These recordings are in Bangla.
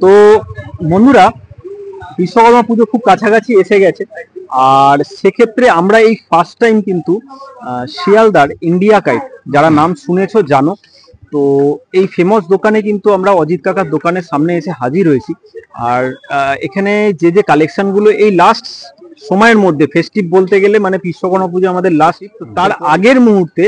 তো বন্ধুরা, বিশ্বকর্মা পুজো খুব কাছাকাছি এসে গেছে, আর সেক্ষেত্রে আমরা এই ফার্স্ট টাইম কিন্তু শিয়ালদার ইন্ডিয়া কাইট, যারা নাম শুনেছো জানো, তো এই ফেমাস দোকানে কিন্তু আমরা অজিত কাকার দোকানের সামনে এসে হাজির হয়েছি। আর এখানে যে যে কালেকশনগুলো এই লাস্ট সময়ের মধ্যে, ফেস্টিভ বলতে গেলে মানে বিশ্বকর্মা পুজো আমাদের লাস্ট, তার আগের মুহূর্তে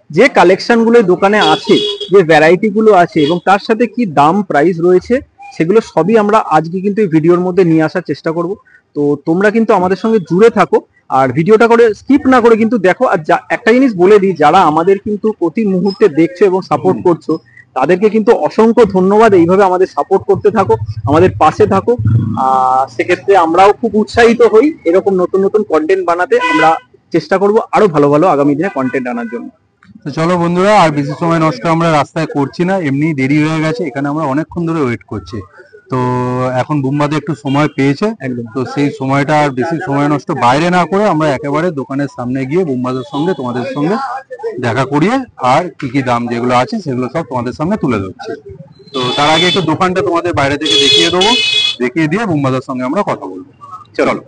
যে কালেকশনগুলো দোকানে আছে, যে ভ্যারাইটি গুলো আছে এবং তার সাথে কি দাম প্রাইস রয়েছে, সেগুলো সবই আমরা আজকে কিন্তু এই ভিডিওর মধ্যে নিয়ে আসার চেষ্টা করব। তো তোমরা কিন্তু আমাদের সঙ্গে জুড়ে থাকো আর ভিডিওটা করে স্কিপ না করে কিন্তু দেখো। আর একটা জিনিস বলে দিই, যারা আমাদের কিন্তু প্রতি মুহূর্তে দেখছো এবং সাপোর্ট করছো, তাদেরকে কিন্তু অসংখ্য ধন্যবাদ। এইভাবে আমাদের সাপোর্ট করতে থাকো, আমাদের পাশে থাকো। সেক্ষেত্রে আমরাও খুব উৎসাহিত হই এরকম নতুন নতুন কন্টেন্ট বানাতে। আমরা চেষ্টা করব আরো ভালো ভালো আগামী দিনে কন্টেন্ট আনার জন্য। তো চলো বন্ধুরা, আর বেশি সময় নষ্ট আমরা রাস্তায় করছি না, এমনি দেরি হয়ে গেছে, এখানে আমরা অনেকক্ষণ ধরে ওয়েট করছি। তো এখন বুম্বাদে একটু সময় পেয়েছে একদম, তো সেই সময়টা আর বেশি সময় নষ্ট বাইরে না করে আমরা একেবারে দোকানের সামনে গিয়ে বুম্বাদের সঙ্গে তোমাদের সঙ্গে দেখা করিয়ে আর কি কি দাম যেগুলো আছে সেগুলো সব তোমাদের সামনে তুলে ধরছি। তো তার আগে একটু দোকানটা তোমাদের বাইরে থেকে দেখিয়ে দেবো, দেখিয়ে দিয়ে বুম্বাদের সঙ্গে আমরা কথা বলবো। চলো।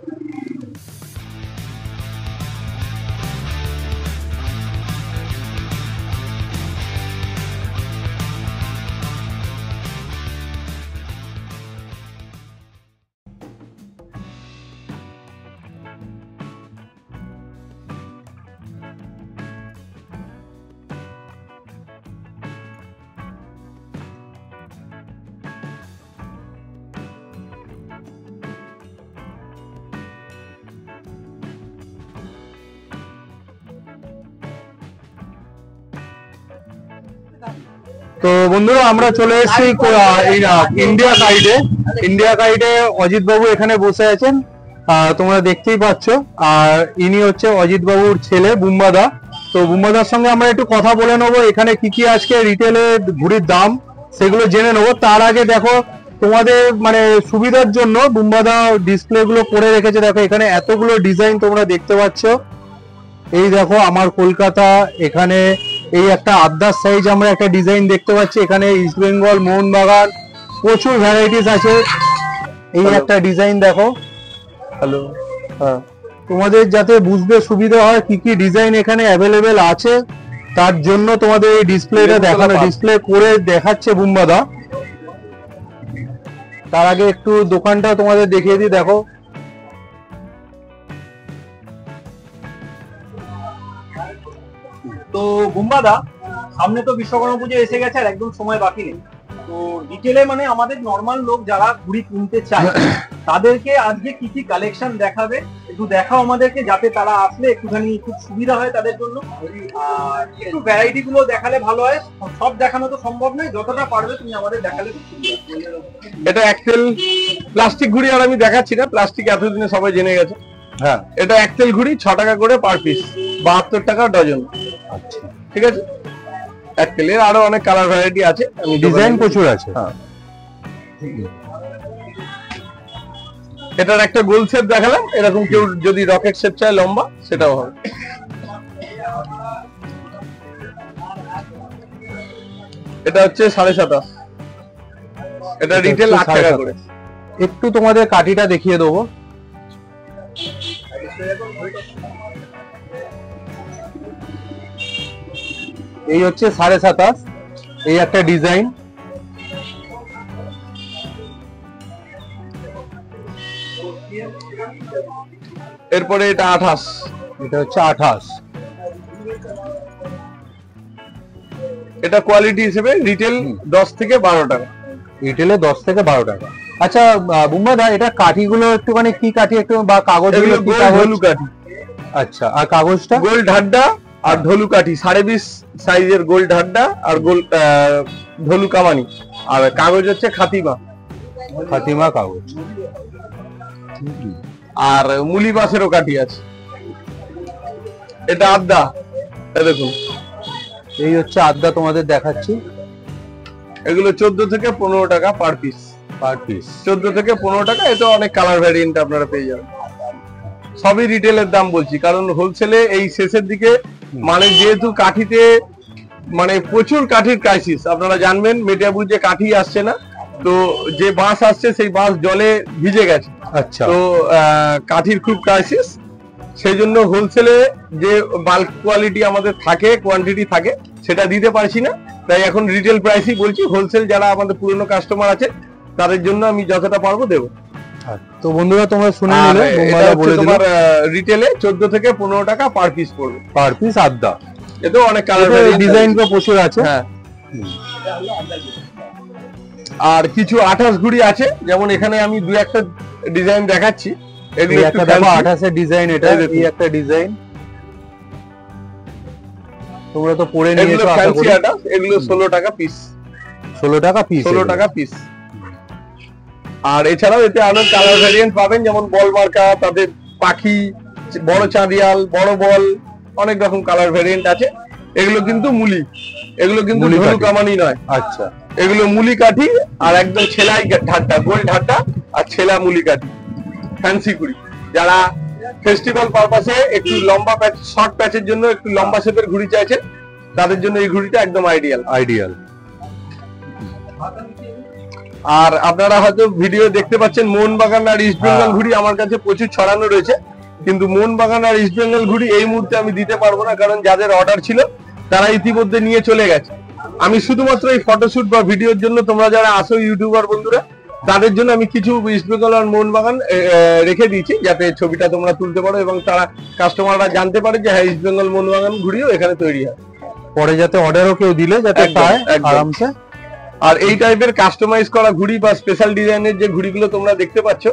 তো বন্ধুরা, আমরা চলে এসেছি ইন্ডিয়া কাইটে। ইন্ডিয়া কাইটে অজিত বাবু এখানে বসে আছেন, তোমরা দেখতেই পাচ্ছ। আর ইনি হচ্ছে অজিত বাবুর ছেলে বুম্বাদা। তো বুম্বাদার সঙ্গে আমরা একটু কথা বলে নেবো, এখানে কি কি আজকে রিটেলে ঘুড়ির দাম সেগুলো জেনে নেবো। তার আগে দেখো, তোমাদের মানে সুবিধার জন্য বুম্বাদা ডিসপ্লে গুলো করে রেখেছে। দেখো এখানে এতগুলো ডিজাইন তোমরা দেখতে পাচ্ছ। এই দেখো আমার কলকাতা, এখানে এই একটা আদার সাইজ আমরা একটা ডিজাইন দেখতে পাচ্ছি। এখানে ইস্ট বেঙ্গল, মোহনবাগান, প্রচুর ভ্যারাইটিস আছে। এই একটা ডিজাইন দেখো। হ্যালো, হ্যাঁ, তোমাদের যাতে বুঝতে সুবিধা হয় কি কি ডিজাইন এখানে অ্যাভেলেবেল আছে, তার জন্য তোমাদের এই ডিসপ্লেটা দেখানো, ডিসপ্লে করে দেখাচ্ছে বুম্বাদা। তার আগে একটু দোকানটা তোমাদের দেখিয়ে দিই। দেখো তো বুম্বাদা, সামনে তো বিশ্বকর্মা পুজো এসে গেছে আর একদম সময় বাকি নেই। তো রিটেলে মানে আমাদের নর্মাল লোক যারা ঘুড়ি কিনতে চায়, তাদেরকে আজকে কি কি কালেকশন দেখাবে একটু দেখাও আমাদেরকে, যাতে তারা আসলে একটুখানি খুব সুবিধা হয় তাদের জন্য। আর একটু ভ্যারাইটি গুলো দেখালে ভালো হয়। সব দেখানো তো সম্ভব নয়, যতটা পারবে তুমি আমাদের দেখালে খুব সুবিধা। এটা অ্যাক্সেল প্লাস্টিক ঘুড়ি আর আমি দেখাচ্ছি না, প্লাস্টিক এতদিনে সবাই জেনে গেছে। হ্যাঁ, এটা অ্যাক্সেল ঘুড়ি 6 টাকা করে পার পিস, 72 টাকা ডজন। আচ্ছা, ঠিক আছে। অ্যাক্সেলের আরো অনেক কালার ভ্যারাইটি আছে, ডিজাইন প্রচুর আছে। হ্যাঁ, এটার একটা গোল শেপ দেখালাম, এরকম কেউ যদি রকেট শেপ চায় লম্বা, সেটাও হবে। এটা হচ্ছে 27.5, এটা রিটেল 8 টাকা করে। একটু তোমাদের কাঠিটা দেখিয়ে দেবো। এই হচ্ছে 27.5, এই একটা ডিজাইন। এরপরে এটা 28, এটা হচ্ছে 28। এটা কোয়ালিটি হিসেবে রিটেল 10 থেকে 12 টাকা। রিটেলে 10 থেকে 12 টাকা। আচ্ছা বুম্বাদা, এটা কাঠিগুলো একটুখানি কি কাঠি একটু, বা কাগজগুলো কি ঢোলু কাঠি? আচ্ছা, আর কাগজটা গোল ঢাড্ডা আর ঢোলু কাঠি, 20.5 সাইজের গোল ঢাড্ডা আর গোল ঢোলু কামানি। আর কাগজ হচ্ছে খাতিমা, খাতিমা কাগজ। আর মুলি বাঁশেরও কাঠি আছে। এটা আদা, দেখুন এই হচ্ছে আদা তোমাদের দেখাচ্ছি। এগুলো 14 থেকে 15 টাকা পার পিস। পার পিস 14 থেকে 15 টাকা। এটা অনেক কালার ভ্যারিয়েন্ট আপনারা পেয়ে যাবেন। সবই রিটেলের দাম বলছি, কারণ হোলসেলে এই শেষের দিকে মানে যেহেতু কাঠিতে মানে প্রচুর কাঠির ক্রাইসিস, আপনারা জানবেন মেটিয়াবুর যে কাঠি আসছে না, তো যে বাঁশ আসছে সেই বাঁশ জলে ভিজে গেছে। আচ্ছা, তো কাঠির খুব ক্রাইসিস, সেই জন্য হোলসেলে যে বাল্ক কোয়ালিটি আমাদের থাকে, কোয়ান্টিটি থাকে, সেটা দিতে পারছি না। তাই এখন রিটেল প্রাইসই বলছি। হোলসেল যারা আমাদের পুরনো কাস্টমার আছে তাদের জন্য আমি যতটা পারবো দেবো। তো বন্ধুরা তোমরা শুনে আর নিলে, এটা হচ্ছে তোমার রিটেলে 14 থেকে 15 টাকা পার পিস পড়বে, পার পিস আদা। এতেও অনেক কালার ডিজাইন তো প্রচুর আছে। হ্যাঁ, আর কিছু 28 ঘুড়ি আছে, যেমন এখানে আমি দু একটা ডিজাইন দেখাচ্ছি। এগুলো একটা দেখো 28 এর ডিজাইন, এটা এই একটা ডিজাইন তোমরা তো পরে নিয়েছো আশা করি। এগুলো 16 টাকা পিস, 16 টাকা পিস, 16 টাকা পিস। আর এছাড়াও এতে আরো কালার ভ্যারিয়েন্ট পাবেন, যেমন বল মার্কা, তাদের পাখি, বড় চাঁদিয়াল, বড় বল, অনেক রকম কালার ভ্যারিয়েন্ট আছে। এগুলো কিন্তু মুলি, এগুলো কিন্তু ধনু কামানি নয়। আচ্ছা, এগুলো মুলি কাঠি আর একদম ছেলাই ঢাড্ডা, গোল ঢাড্ডা আর ছেলা মুলি কাঠি, ফ্যান্সি কুড়ি। যারা ফেস্টিভ্যাল পারপাসে একটু লম্বা প্যাচ, শর্ট প্যাচের জন্য একটু লম্বা শেপের ঘুড়ি চাইছেন, তাদের জন্য এই ঘুড়িটা একদম আইডিয়াল। আর আপনারা হয়তো ভিডিও দেখতে পাচ্ছেন মোহনবাগান আর ইস্ট বেঙ্গল ঘুড়ি আমার কাছে প্রচুর ছড়ানো রয়েছে, কিন্তু মোহনবাগান আর ইস্ট বেঙ্গল ঘুড়ি এই মুহূর্তে আমি দিতে পারবো না, কারণ যাদের অর্ডার ছিল তারা ইতিমধ্যে নিয়ে চলে গেছে। আমি শুধুমাত্র এই ফটোশুট বা ভিডিওর জন্য, তোমরা যারা আসো ইউটিউবার বন্ধুরা, তাদের জন্য আমি কিছু ইস্ট বেঙ্গল আর মোহনবাগান রেখে দিয়েছি, যাতে ছবিটা তোমরা তুলতে পারো এবং তারা কাস্টমাররা জানতে পারে যে হ্যাঁ, ইস্ট বেঙ্গল মোহনবাগান ঘুড়িও এখানে তৈরি হয়। পরে যাতে অর্ডারও কেউ দিলে যাতে পায় আরামসে। আর এই টাইপের কাস্টমাইজ করা ঘুড়ি বা স্পেশাল ডিজাইনের যে ঘুড়িগুলো তোমরা দেখতে পাচ্ছ,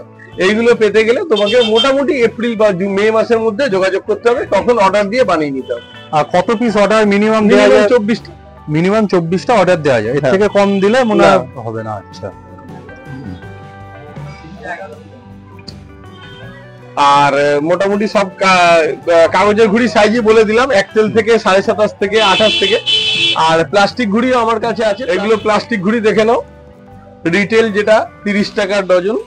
এইগুলো পেতে গেলে তোমাকে মোটামুটি এপ্রিল বা মে মাসের মধ্যে যোগাযোগ করতে হবে, তখন অর্ডার দিয়ে বানিয়ে নিতে হবে। আর কত পিস অর্ডার মিনিমাম দেওয়া যায়? 24টা, মিনিমাম 24টা অর্ডার দেওয়া যায়, এর থেকে কম দিলে মনে হবে না। আচ্ছা, আর মোটামুটি সব কাগজের ঘুড়ি সাইজই বলে দিলাম, এক্সেল থেকে 27.5 থেকে 28 থেকে। আর প্লাস্টিক ঘুড়িও আমার কাছে আছে, এগুলো প্লাস্টিক ঘুড়ি দেখে নাও। রিটেল যেটা 30 টাকার ডজন,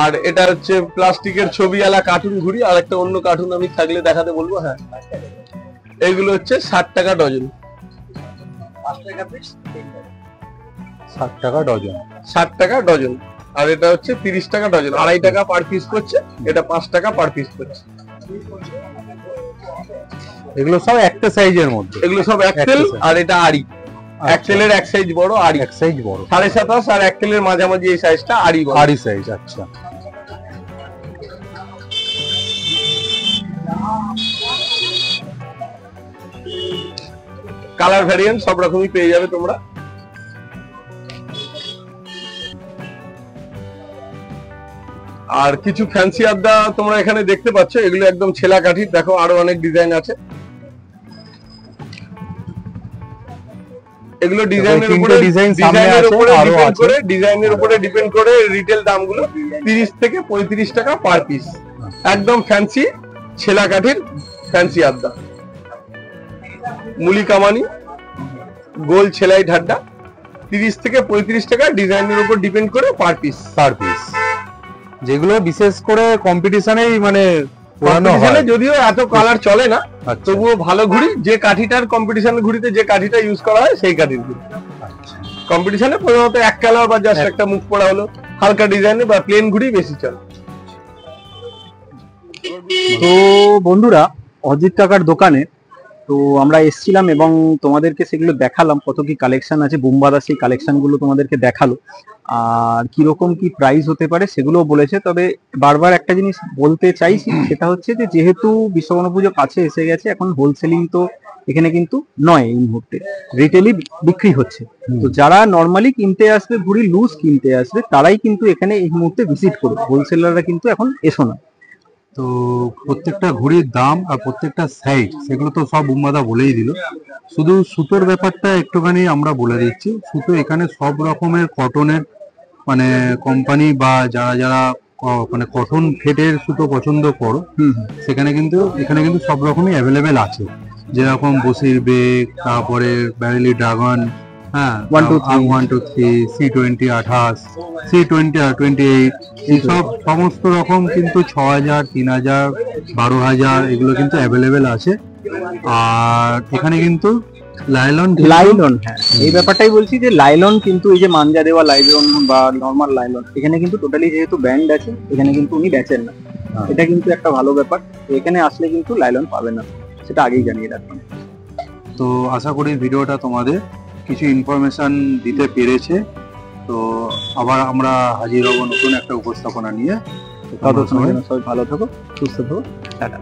আর এটা হচ্ছে প্লাস্টিকের ছবিওয়ালা কার্টুন ঘুড়ি। আর একটা অন্য কার্টুন আমি থাকলে দেখাতে বলবো। হ্যাঁ, এগুলো হচ্ছে 60 টাকা ডজন, 60 টাকা ডজন, 60 টাকা ডজন। আর এটা হচ্ছে 30 টাকা ডজন, 2.5 টাকা পার পিস করছে, এটা 5 টাকা পার পিস করছে। এগুলো সব একটা সাইজের মধ্যে, এগুলো সব এক্সেল, আর এটা আড়ি। এক্সেলের এক সাইজ বড়, আড়ি এক সাইজ বড়, 27.5, আর এক্সেলের মাঝামাঝি এই সাইজটা আড়ি বড়, আড়ি সাইজ। আচ্ছা, কালার ভ্যারিয়েন্ট সব রকমই পেয়ে যাবে তোমরা। আর কিছু ফ্যান্সি আড্ডা তোমরা এখানে দেখতে পাচ্ছ, এগুলো একদম ছেলা কাঠির। দেখো আরো অনেক ডিজাইন আছে, এগুলো ডিজাইনের উপরে ডিপেন্ড করে রিটেল দামগুলো 30 থেকে 35 টাকা পার পিস। একদম ফ্যান্সি ছেলা কাঠির ফ্যান্সি আড্ডা, মুলি কামানি, গোল ছেলাই ঢাড্ডা, 30 থেকে 35 টাকা ডিজাইনের উপর ডিপেন্ড করে পার পিস। যেগুলো বিশেষ করে কম্পিটিশনেই মানে যদিও এত কালার চলে না, তবুও ভালো ঘুড়ি। যে কাঠিটার কম্পিটিশনের ঘুড়িতে যে কাঠিটা ইউজ করা হয় সেই কাঠির ঘুড়ি। কম্পিটিশনে প্রধানত এক কালার বা জাস্ট একটা মুখ পড়া হলো, হালকা ডিজাইনে বা প্লেন ঘুড়ি বেশি চলে। তো বন্ধুরা, অজিত কাকার দোকানে তো আমরা এসেছিলাম এবং তোমাদেরকে সেগুলো দেখালাম, কত কি কালেকশন আছে। বুম্বাদা সেই কালেকশন গুলো তোমাদেরকে দেখালো, আর কিরকম কি প্রাইস হতে পারে সেগুলোও বলেছে। তবে বারবার একটা জিনিস বলতে চাইছি, সেটা হচ্ছে যে যেহেতু বিশ্বকর্মা পুজো কাছে এসে গেছে, এখন হোলসেলিং তো এখানে কিন্তু নয়, এই মুহূর্তে রিটেলই বিক্রি হচ্ছে। তো যারা নর্মালি কিনতে আসবে, ঘুড়ি লুজ কিনতে আসবে, তারাই কিন্তু এখানে এই মুহূর্তে ভিজিট করবে, হোলসেলাররা কিন্তু এখন এসো না। তো প্রত্যেকটা ঘুড়ির দাম আর প্রত্যেকটা সাইজ সেগুলো তো সব বুম্বাদা বলেই দিল। শুধু সুতোর ব্যাপারটা একটুখানি আমরা বলে দিচ্ছি। সুতো এখানে সব রকমের কটনের মানে কোম্পানি বা যারা যারা মানে কটন ফেটের সুতো পছন্দ করো, সেখানে কিন্তু এখানে কিন্তু সব রকমই অ্যাভেলেবেল আছে। যেরকম বসির বেগ, তারপরে ব্যারেলি ড্রাগন, হ্যাঁ 123, C20 28, C20 28, এইসব সমস্ত রকম কিন্তু 6000, 3000, 12000 এগুলো কিন্তু অ্যাভেলেবেল আছে। আর এখানে কিন্তু লাইলন লাইলন, হ্যাঁ এই ব্যাপারটাই বলছি যে লাইলন কিন্তু এই যে মাঞ্জা দেওয়া লাইলন বা নর্মাল লাইলন, এখানে কিন্তু টোটালি যেহেতু ব্যান্ড আছে এখানে কিন্তু উনি বেচেন না। এটা কিন্তু একটা ভালো ব্যাপার। তো এখানে আসলে কিন্তু লাইলন পাবে না, সেটা আগেই জানিয়ে রাখলাম। তো আশা করি ভিডিওটা তোমাদের কিছু ইনফরমেশন দিতে পেরেছে। তো আবার আমরা হাজির হব নতুন একটা উপস্থাপনা নিয়ে। ততক্ষণ সবাই ভালো থাকো, সুস্থ থাকো, টাটা।